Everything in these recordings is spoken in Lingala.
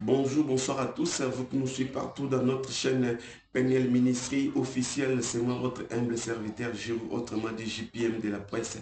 Bonjour, bonsoir à tous, vous qui nous suivez partout dans notre chaîne PNL Ministry officielle. C'est moi votre humble serviteur, autrement dit JPM de la presse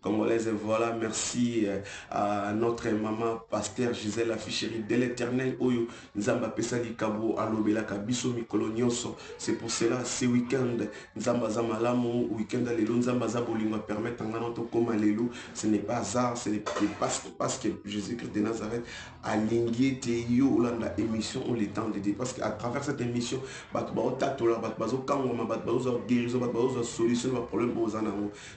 congolaise. Voilà, merci à notre maman pasteur Gisèle Afficherie de l'éternel Oyo Nzamba Pesali Kabo Alobela Kabiso Mikolonioso. C'est pour cela ce week-end Nzamba Zamalamo, week-end Lelo Nzamba Zabolingo permettre en notre comme Lelo. Ce n'est pas hasard, ce n'est pas parce que Jésus-Christ de Nazareth a lingué Théo la émission on les temps de dire parce qu'à travers cette émission solution problème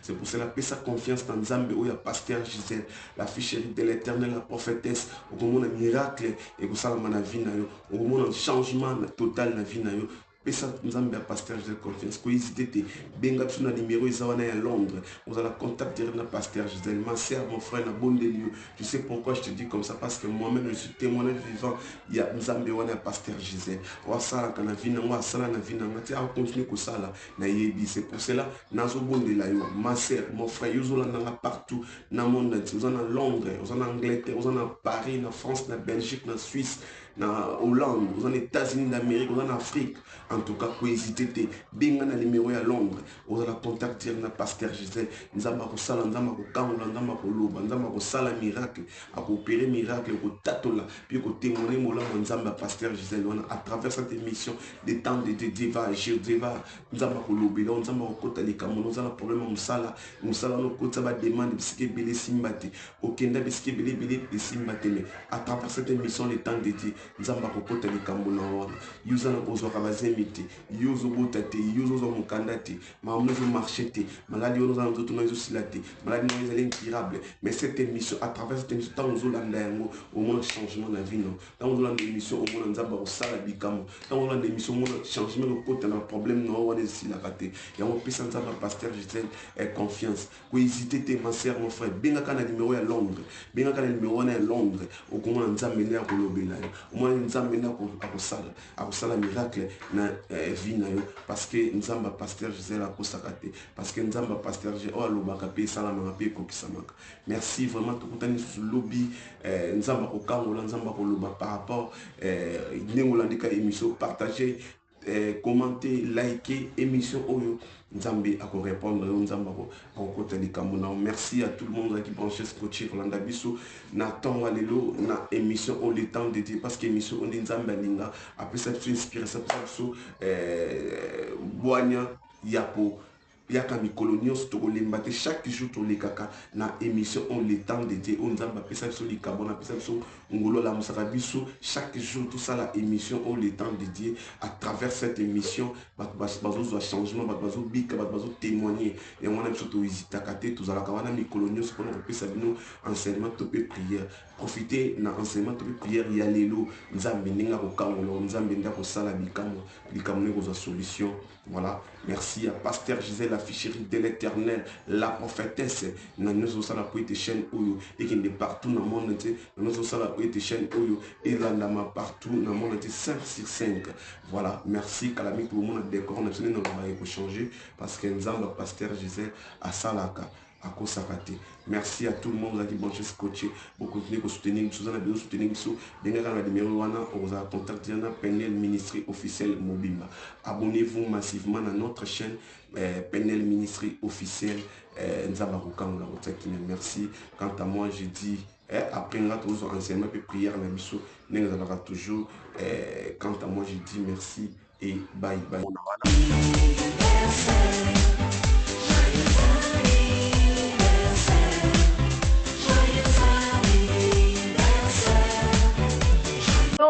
c'est pour cela que sa confiance dans Nzambe où il y a pasteur Gisèle la ficherie de l'éternel la prophétesse au moment un miracle et pour ça la vie na yo au moment un changement total na vie na yo pesa Nzambe a pasteur Gisèle confiance ko hésiter te benga tu na numéro izawana à Londres vous allez contacter na pasteur Gisèle ma sœur mon frère na bon lieu tu sais pourquoi je te dis comme ça parce que moi-même je suis témoin vivant il y a Nzambe wana pasteur Gisèle wasala kana vina moi sala na vina ngati a continuer ko sala na yebi c'est pour cela nazo bondela yo ma sœur mon frère yozola nanga partout na monde entier vous en Londres vous en Angleterre vous en Paris na France na Belgique na Suisse na Hollande vous en États-Unis d'Amérique vous en Afrique en tout cas ko hésiter te benga na numéro ya Londres vous allez contacter na pasteur Gisèle Nzamba ko sala Nzamba ko kangola Nzamba ko loba Nzamba ko sala miracle à opérer miracle ko tatola puis ko témoigner mola Nzamba pasteur Gisèle à travers cette émission des temps de Dieu va agir Dieu va Nzamba ko lobela Nzamba ko kota likamo nous avons problème musala no kota ba demande bisike belé simbate okenda bisike belé simbate mais à travers cette émission les temps de Dieu Nzamba ko kota likamo na wana yuza na bozo ka bazemite yuzo botate yuzo zo mukandate mamuzo marché te maladi ono za nzoto na silate maladi no ezali incurable mais cette émission à travers cette émission tant ozolanda yango au moins changement na vie non tant ozolanda émission au moins nzamba osala bikamo tant ozolanda émission au moins changement le côté na problème non wana esilaka te yango pesa nzamba pasteur Gisèle confiance ko hésiter te ma sœur mon frère bengaka na numéro ya Londres bengaka na numéro wana ya Londres okomona nzambe nde akolobela yo omona nzambe nde akosala miracle na vie na yo parce que nzamba pasteur Gisèle akosaka te parce que nzamba pasteur Gisèle o alobaka pe esalamaka pe ekokisamaka merci vraiment tokutani susu lobi nzamba kokangola nzamba koloba par rapport ndenge olandika émission partager commenter liker émission oyo nzambe ako répondre nzamba ko kota likambo na merci à tout le monde qui branché scotché kolanda biso na tonga lelo na émission on le temps de dire parce que émission on nzambe alinga après ça tu inspire ça biso boanya yapo yaka mikolo nyonso tokolemba te chaque jour tolekaka na émission on le temps de Dieu on nzamba pesa biso likambo na pesa biso ngolo la musaka biso chaque jour tout ça la émission on le temps de Dieu à travers cette émission bazo changement bazo bika bazo témoigner et on a biso to hésitaka te tozalaka wana mikolo nyonso pona kopesa bino enseignement to pe prière profiter na enseignement to pe prière ya lelo nzambe ndinga kokangola nzambe nda kosala bikamo ne kozwa solution voilà merci à pasteur Gisèle la ficherie de l'éternel la prophétesse na nous osala ko ete chaîne oyo et qui est partout dans le monde entier nous osala ko ete chaîne oyo et landama partout dans le monde entier 5 sur 5 voilà merci kalami pour le monde décor on a besoin de changer parce que nzamba pasteur Gisèle a salaka à Kosakate. Merci à tout le monde qui branché scotché pour continuer à soutenir nous soutenir nous bien la numéro wana on va contacter na PNL Ministry officiel Mobimba. Abonnez-vous massivement à notre chaîne PNL Ministry officiel Nzamba Kokanga merci. Quant à moi je dis après on a toujours enseignement et prière na biso n'engala toujours quant à moi je dis merci et bye bye.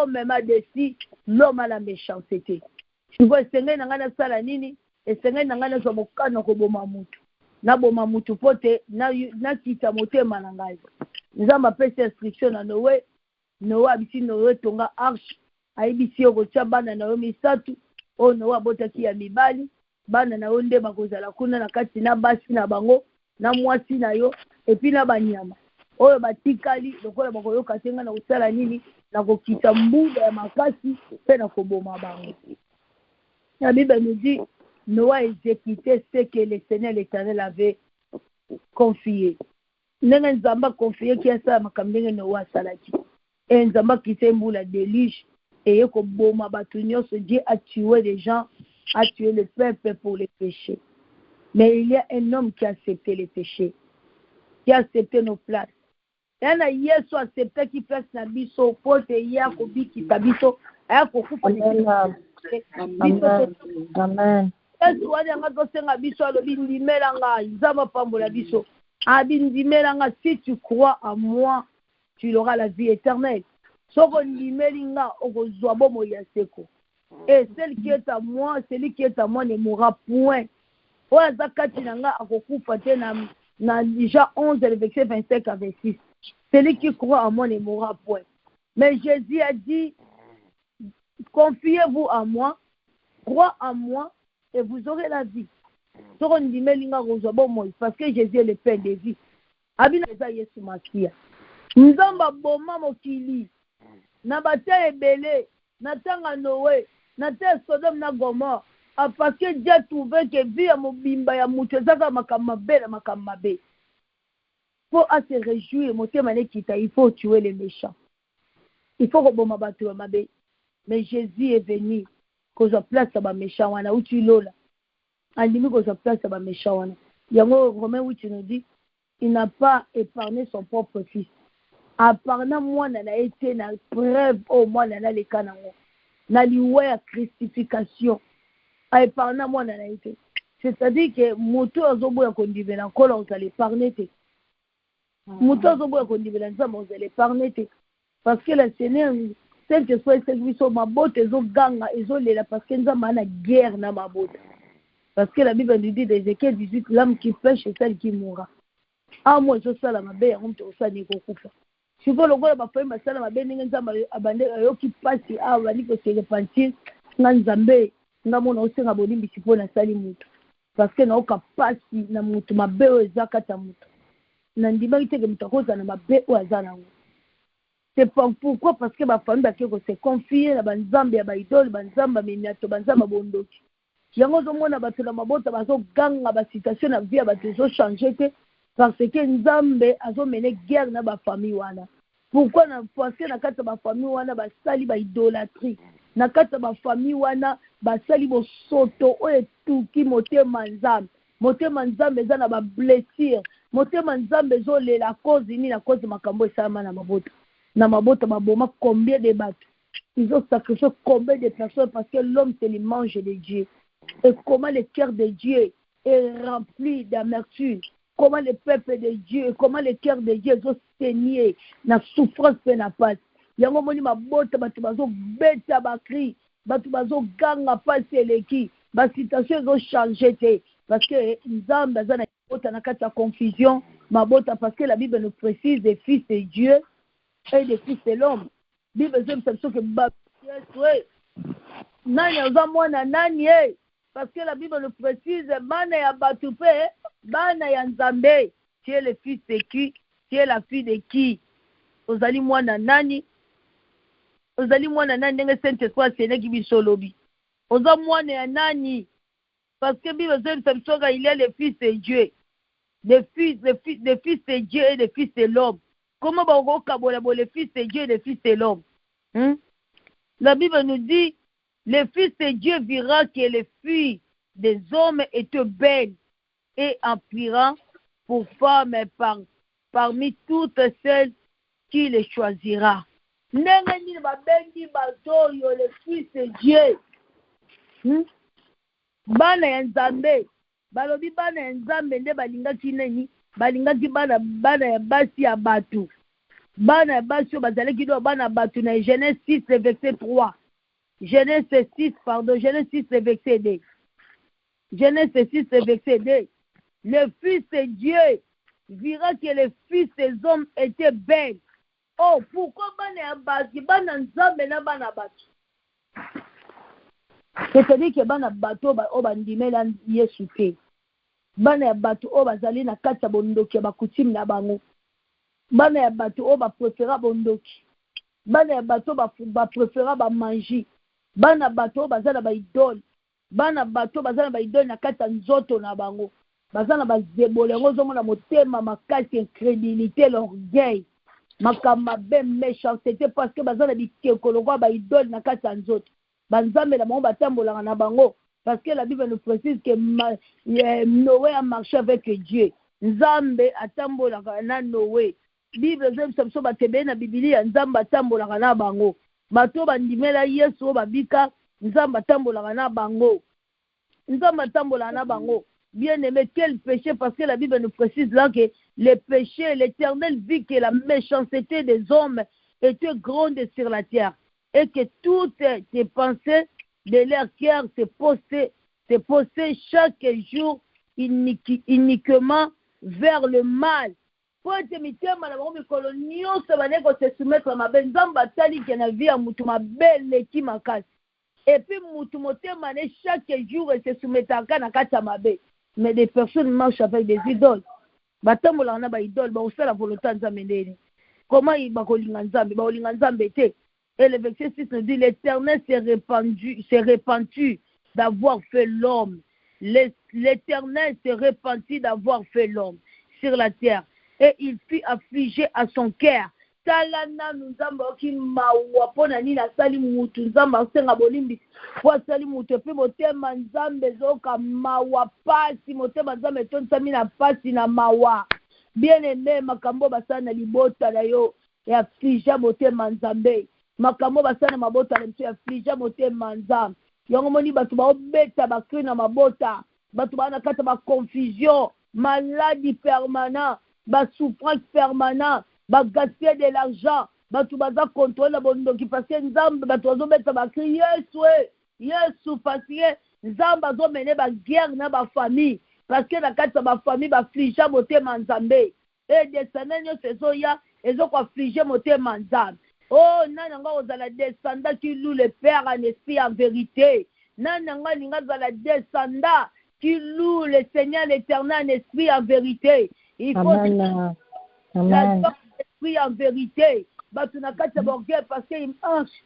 Même à décis l'homme à la méchanceté. Tu vois, c'est un ngana sala nini, et c'est un ngana somokano koboma mutu. Na boma mutu pote, na kita mote manangai. Nous avons fait cette instruction à Noé. Noé abiti Noé tonga arche. Aibisi okotia bana na yo misatu. O Noé abotaki ya mibali. Bana na yo nde bakozala kuna na kati na basi na bango. Na mwasi na yo. Et puis na banyama. Oyo batikali lokola bakoyoka tenga na kosala nini na kokita mbuga ya makasi pe na koboma bango. La Bible nous dit Noé a exécuté ce que le Seigneur l'Éternel avait confié. Ndenge nzamba confié qui a ça makambo ndenge Noé asalaki. Et Nzamba qui s'est la déluge. Et Dieu a tué les gens, a tué le peuple pour les péchés. Mais il y a un homme qui a accepté les péchés, qui a accepté nos places. Il y a Yesu accepté qui place na biso, pote ya ko biki tabiso, aya ko kufa ni. Amen. Yesu wali anga ko senga biso alobi ndimela nga nzamba pambola biso. Abi ndimela nga, si tu crois en moi, tu auras la vie éternelle. Soko ndimeli nga okozwa bomo ya seko. Et celui qui est à moi ne mourra point. Oya zakati nanga akokufa te na déjà 11 le verset 25 à 26. Celui qui croit en moi ne mourra point. Mais Jésus a dit, confiez-vous en moi, crois en moi et vous aurez la vie. Parce que Jésus est le Père de vie. Abina Yesu Masia. Nzamba boma mokili. Na bate ebele, na tanga Noé, na te Sodome na Gomorre. Parce que Dieu a trouvé que vie à mobimba ya mutu zaka makamabe na makamabe. Pour se réjouir, il faut tuer les méchants. Il faut que mabe. Mais Jésus est venu, qu'on soit place à méchant, wana ou tu lola. Andimi qu'on soit place à méchant, wana. Yango Romain où tu nous dis, il n'a pas épargné son propre fils. Apparemment, moi, n'a été na preuve au moins n'a les canons. N'a lié à crucifixion. Apparemment, moi, n'a été. C'est-à-dire que moto azobo ya kondibela nkola ozali parler te. Moto azobo ya kondibela nzamba ozali parler te. Parce que le Seigneur, tel que soit service mabote ezoganga ezolela parce que nzamba na guerre na mabote. Parce que la Bible nous dit dans Ézéchiel 18, l'âme qui pêche est celle qui mourra. Ah moi je sala mabe ya mtu osani kokufa. Siko lokola bafai masala mabe ninga nzamba abande yoki pasi awa niko se repentir na nzambe ngamona osenga bolimbi sipo na sali mutu. Parce que na oka pasi na mutu mabe o ezakata mutu. Na ndima iteke mutu akoza na mabe o azana ngo. C'est pourquoi parce que ma famille bakeko se confier na banzambe ya baidole banzamba miniato banzamba bondoki. Yango zomona bato na mabota bazo ganga ba situation na vie bato zo changer te parce que nzambe azo mener guerre na ba famille wana. Pourquoi na parce que na kata ba famille wana ba sali ba idolâtrie. Na kata ba famille wana ba sali bo soto o etuki motema nzambe. Motema nzambe za na ba blessure. Motema nzambe zo le la cause ni na cause makambo esama na mabota. Na mabota baboma combien de bateaux. Ils ont sacrifié combien de personnes parce que l'homme c'est le mange de Dieu. Et comment le cœur de Dieu est rempli d'amertume. Comment le peuple de Dieu, comment le cœur de Dieu est saigné, na souffrance pe na passe. Yango moni mabota batu bazo beta bakri, batu bazo ganga passe eleki, ba situation zo changer te parce que nzamba za na bota na kata confusion, mabota parce que la Bible nous précise des fils de Dieu et des fils de l'homme. Bible dit que nani oza mwana nani parce que la Bible nous précise bana ya batu pe bana ya nzambe. Tu es le fils de qui? Tu es la fille de qui? Ozali mwana nani? Ozali mwana nani ndenge Saint-Esprit aseneki biso lobi. Oza mwana ya nani? Parce que Bible dit que il est le fils de Dieu. Le fils de Dieu et le fils de l'homme. Comment le fils de Dieu et le fils de l'homme? La Bible nous dit, le fils de Dieu verra que les filles des hommes étaient belles et empirant pour femmes parmi toutes celles qui les choisira. Le fils de Dieu. Bana ya nzambe. Balobi bana ya nzambe nde balingaki neni? Balingaki bana ya basi ya batu. Bana ya basi yo bazalaki do bana batu na Genèse 6 le verset 3. Genèse 6 le verset 2. Genèse 6 le verset 2. Le fils de Dieu verra que les fils des hommes étaient belles. Oh, pourquoi bana ya basi bana nzambe na bana batu? C'est-à-dire que bana bato o bandimela Yesu te. Bana ya bato o bazali na kati ya bondoki ya bakutimi na bango. Bana ya bato o ba préféra bondoki. Bana ya bato ba préféra ba manji. Bana bato bazala ba idole. Bana bato bazala ba idole na kati ya nzoto na bango. Bazala ba zebolengo zo mona motema makasi incrédulité l'orgueil. makamba be méchanceté parce que baza na bikekolo kwa ba idole na kati ya nzoto banzambe na bango batambolaka na bango parce que la Bible nous précise que Noé a marché avec Dieu. Nzambe atambolaka na Noé. Bible zebiso biso batebeye na Biblia nzambe atambolaka na bango. Bato bandimela Yesu babika nzambe atambolaka na bango. Nzambe atambolaka na bango. Bien aimé, quel péché, parce que la Bible nous précise là que le péché, l'Éternel vit que la méchanceté des hommes était grande sur la terre et que toutes tes pensées de leur cœur se posaient chaque jour uniquement vers le mal. Pour être mitema na bango mikolo nyonso baneko se soumettre mabe nzambe atali ke na vie ya mutu mabe leki makasi. Et puis mutu motema ne chaque jour se soumettaka na kati ya mabe. Mais des personnes marchent avec des idoles. Batambolaka na ba idole ba osala volonté nzambe ndeni. Comment ils bakolinga nzambe ba olinga nzambe te. Et le verset 6 nous dit l'Éternel s'est répandu d'avoir fait l'homme. L'Éternel s'est répandu d'avoir fait l'homme sur la terre. Et il fut affligé à son cœur. Talana nzambe oki mawa pona nini asali mutu nzambe asenga bolimbi po asali mutu epe motema nzambe zoka mawa pasi motema nzambe tonsami na pasi na mawa bien aimé makambo basala na libota na yo ya afflige motema nzambe makambo basala na mabota na mso ya afflige motema nzambe yango moni bato baobeta bakri na mabota bato bana kata ba confusion maladie permanent ba souffrance permanent ba gaspiller de l'argent bato baza contrôle na bondoki parce que nzambe bato bazobeta bakri yesu parce que nzambe azomene baguerre na bafamille parce que na kati ya bafamille baaflige motema nzambe e descendant nyonso ezoya ezokoaflige motema nzambe oh nani anga ozala descendant qui loue le père en esprit en vérité nani anga ninga azala descendant qui loue le Seigneur l'éternel en esprit en vérité il faut Amen. Amen. Esprit en vérité bato na kati ya borgueil parce qu'il marche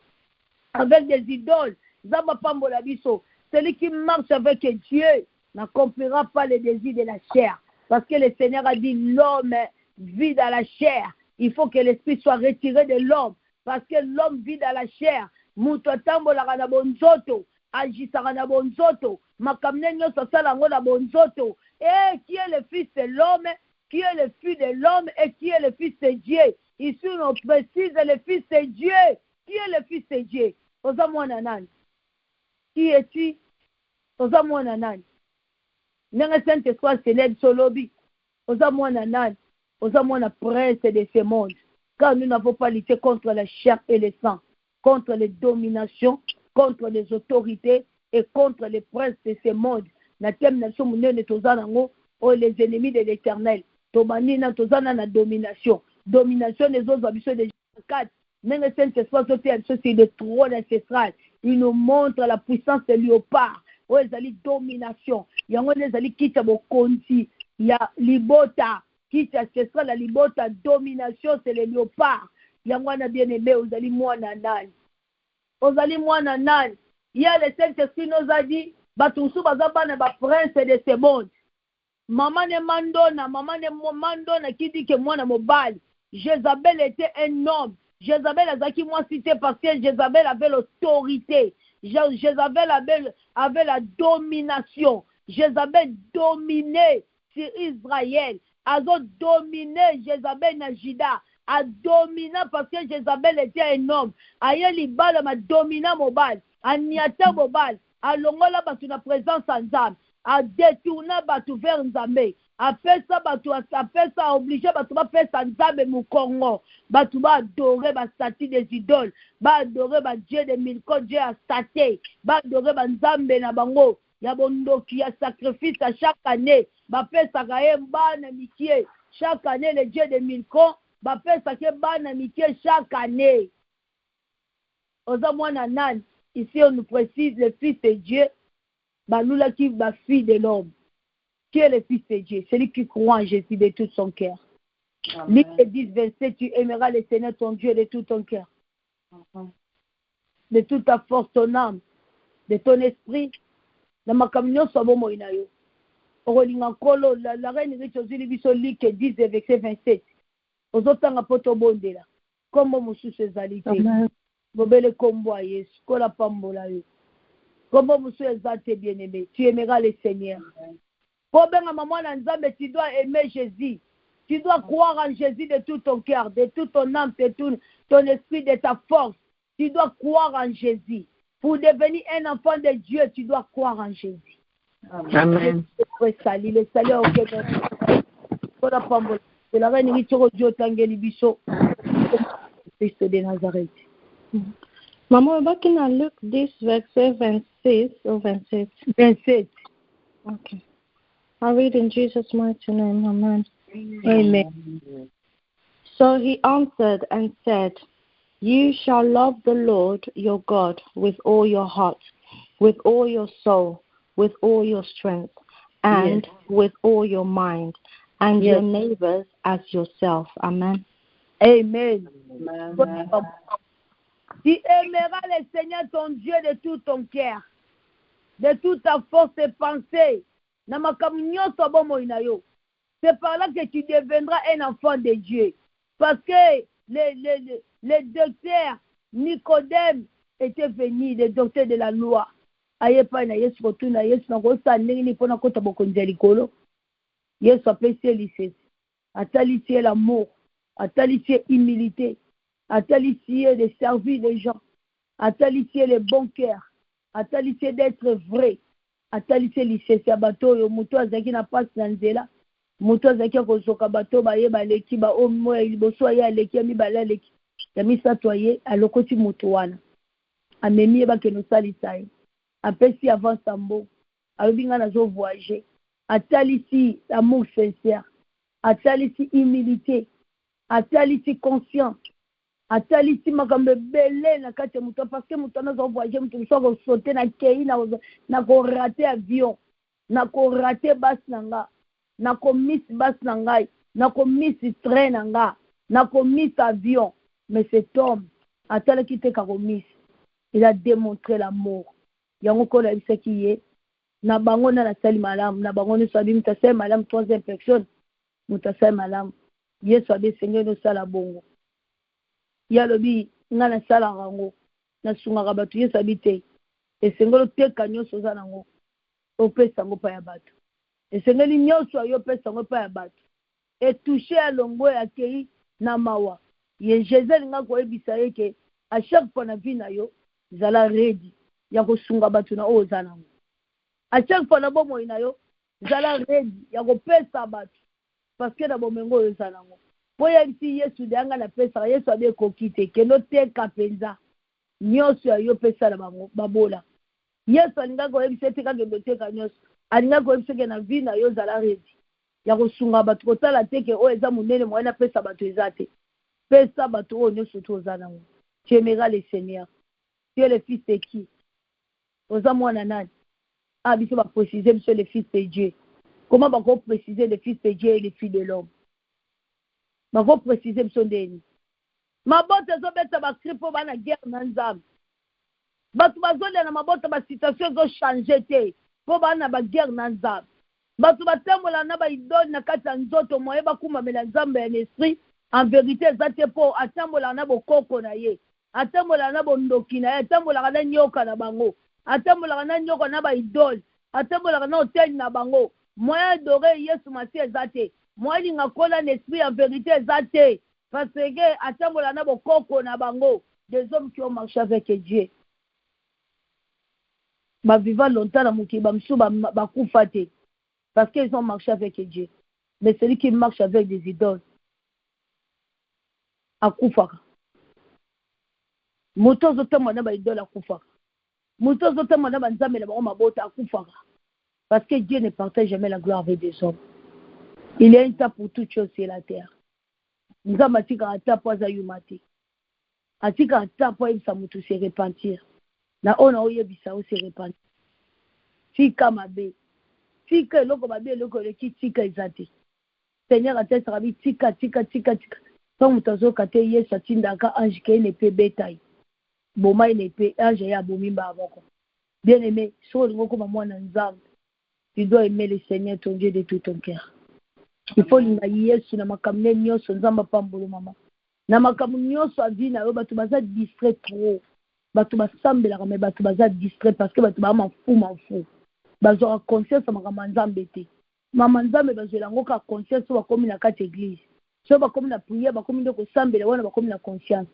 avec des idoles zamba pambola biso celui qui marche avec Dieu n'accomplira pas les désirs de la chair parce que le Seigneur a dit l'homme vit dans la chair il faut que l'esprit soit retiré de l'homme parce que l'homme vit dans la chair mutu atambolaka na bonzoto agisaka na bonzoto makambo nyonso asala yango na bonzoto et qui est le fils de l'homme qui est le fils de l'homme et qui est le fils de Dieu. Ici, on précise le fils de Dieu. Qui est le fils de Dieu? Oza mwana nani? Qui es-tu? Oza mwana nani? Nanga Saint-Esprit célèbre solobi. Oza mwana nani? Oza mwana prince de ce monde. Car nous n'avons pas lutté contre la chair et le sang, contre les dominations, contre les autorités et contre les princes de ce monde. Na thème nation munene tozanango, oh les ennemis de l'Éternel. Tomanina tozana na domination des autres habitudes de 4 même le Saint-Esprit c'est le trône ancestral il nous montre la puissance de léopard oh ezali domination yango ezali kita bokonzi ya libota kita ancestral la libota domination c'est le léopard yango na bien aimé ozali mwana nani il y a le Saint-Esprit nous a dit batusu bazabana ba prince de ce monde. Maman ne mandona qui dit que moi na mobile. Jézabel était un homme. Jézabel a qui moi cité parce que Jézabel avait l'autorité. Jézabel avait la domination. Jézabel dominait sur Israël. Azo dominé Jézabel na Juda. A dominé parce que Jézabel était un homme. Aye libala ma domina mobile. A niata mobile. A longola batu na présence en Nzambe. A détourné batu vers Nzambe. A fait ça obligé batu ba faire ça Nzambe mu Congo. Batu ba adorer ba statue des idoles. Ba adorer ba Dieu de Milko, Dieu a statue. Ba adorer ba Nzambe na bango. Ya bondoki ya sacrifice à chaque année. Ba fait ça kaemba na mikie. Chaque année le Dieu de Milko ba fait ça ke ba na mikie chaque année. Oza mwana nani. Ici, on nous précise le Fils de Dieu, Baloula qui va fille de l'homme. Qui est le Fils de Dieu? Celui qui croit en Jésus de tout son cœur. Luc 10, 27, tu aimeras le Seigneur ton Dieu de tout ton cœur, de toute ta force, ton âme, de ton esprit. Dans ma communion, ça va moïna yo. La reine de Jésus, Luc 10, verset 27. ozotanga poto bondela kombo mosusu ezali te bobele kombo ya Yesu kola pambola yo kombo mosusu eza te bien-aimé tu aimeras le Seigneur po benga mwana nzambe tu dois aimer Jésus. Tu dois croire en Jésus de tout ton cœur, de toute ton âme, de tout ton esprit, de ta force. Tu dois croire en Jésus. Pour devenir un enfant de Dieu, tu dois croire en Jésus. Amen. Le salut au Québec. C'est la reine Richard Dieu Tangeli Bisso. Christ de Nazareth. Maman, back in Luke, this verset 26 or 27? 27. Okay. I read in Jesus' mighty name. Amen. Amen. So he answered and said, You shall love the Lord your God with all your heart, with all your soul, with all your strength, and with all your mind, and your neighbors as yourself. Amen. Amen. Tu aimeras le Seigneur ton Dieu de tout ton cœur, de toute ta force et pensée. C'est par là que tu deviendras un enfant de Dieu. Parce que le docteur Nicodème était venu, le docteur de la loi. Ayepa na Yesu kotuna Yesu na kosa ndenge pona kota bokonzi likolo. Yesu apesi lisesi. Atalitie l'amour, atalitie humilité, atalitie de servir les gens, atalitie le bon cœur, atalitie d'être vrai, atalitie lisesi ya bato yo muto azaki na pasi na nzela. Muto azaki kozoka bato baye baleki ba omo ya liboso ya aleki ya mibala aleki ya misato ye alokoti muto wana amemi ba keno salisa ye apesi avant sambo alobinga nazo voyager atalisi amour sincère atalisi humilité atalisi conscience atalisi makambe belé na kati ya muto parce que muto nazo voyager muto so sauter na kei na ko rater avion na ko rater bas nanga na commis bas nangai, na commis train nanga, na commis avion. Mais cet homme, à tel qu'il était commis, il a démontré l'amour. Yango kola bisa kiye, na bango na sali malam, na bango ni sabi mutasai malam troisième personne, mutasai malam. Yesu abe Seigneur no sala bongo. Ya lobi ngana sala rango, na sunga kabatu Yesu abite. E sengolo te kanyo soza nango. Ope sango pa ya batu. Et c'est que l'union soit yo pesa ngo pa ya bato et toucher à longo ya kei na mawa ye Jésus nga ko ebisa yeke à chaque fois na vie na yo zala ready ya ko sunga bato na ozana ngo à chaque fois na bomo ina yo zala ready ya ko pesa bato parce que na bomengo yo zana ngo po ya si Yesu de anga na pesa Yesu abe ko kite ke no te kapenza nyonso ya yo pesa na bango babola Yesu alinga ko ebisa te ka ke te ka nyonso alinga ko ebiseke na vie na yo zala redi ya kosunga bato kotala te ke oyo eza monene moye na pesa bato eza te pesa bato oyo nyonso to oza nango. Tu aimeras le Seigneur. Tu es le fils de qui? Oza mwana nani? Ah biso ba préciser biso le fils de Dieu. Comment ba ko préciser le fils de Dieu et le fils de l'homme? Ba ko préciser biso ndeni? Mabota zo beta ba kripo bana guerre na nzambe. Bato bazole na mabota ba situation zo changer te. Po bana ba guerre na nzambe. Bato batambola na ba idole na kati ya nzoto moye bakumamela nzambe ya esprit en vérité ezate po atambola na bokoko na ye atambola na bondoki na ye atambola na nyoka na bango atambola na nyoka na ba idole atambola na hotel na bango moyen adoré Yesu Masi ezate moyen linga kola na esprit en vérité ezate parce que atambola na bokoko na bango des hommes qui ont marché avec Dieu ba vivant longtemps na muki ba msu ba kufa te parce qu'ils ont marché avec Dieu. Mais celui qui marche avec des idoles, akufaka. Moto zote mwana ba idole akufaka. Moto zote mwana ba nzambe na ba mabota akufaka. Parce que Dieu ne partage jamais la gloire avec des hommes. Il y a un temps pour toute chose sur la terre. Nzambe atika ata po za yumati. Atika ata po ibisa mutu se repentir. Na ona oyebisa o se repentir. Fika mabe. Tika loko babe loko le tika izati. Seigneur atesa rabi tika. Quand mutazo kate Yesu atindaka ange ke ne pe betaille. Boma ne pe ange ya bomimba avoko. Bien aimé, so ngoko mwana nzambe. Tu dois aimer le Seigneur ton Dieu de tout ton cœur. il faut linga yesu na makambo ne nyonso nzamba pambolo mama na makambo nyonso avi na yo bato baza distrait trop bato basambelaka me bato baza distrait parce que bato baa mafu bazwaka conscience ya makambo ya nzambe te mama nzambe bazwela yango kaka conscience so bakomi na kati église so bakomi na priere bakomi nde kosambela wana bakomi na conscience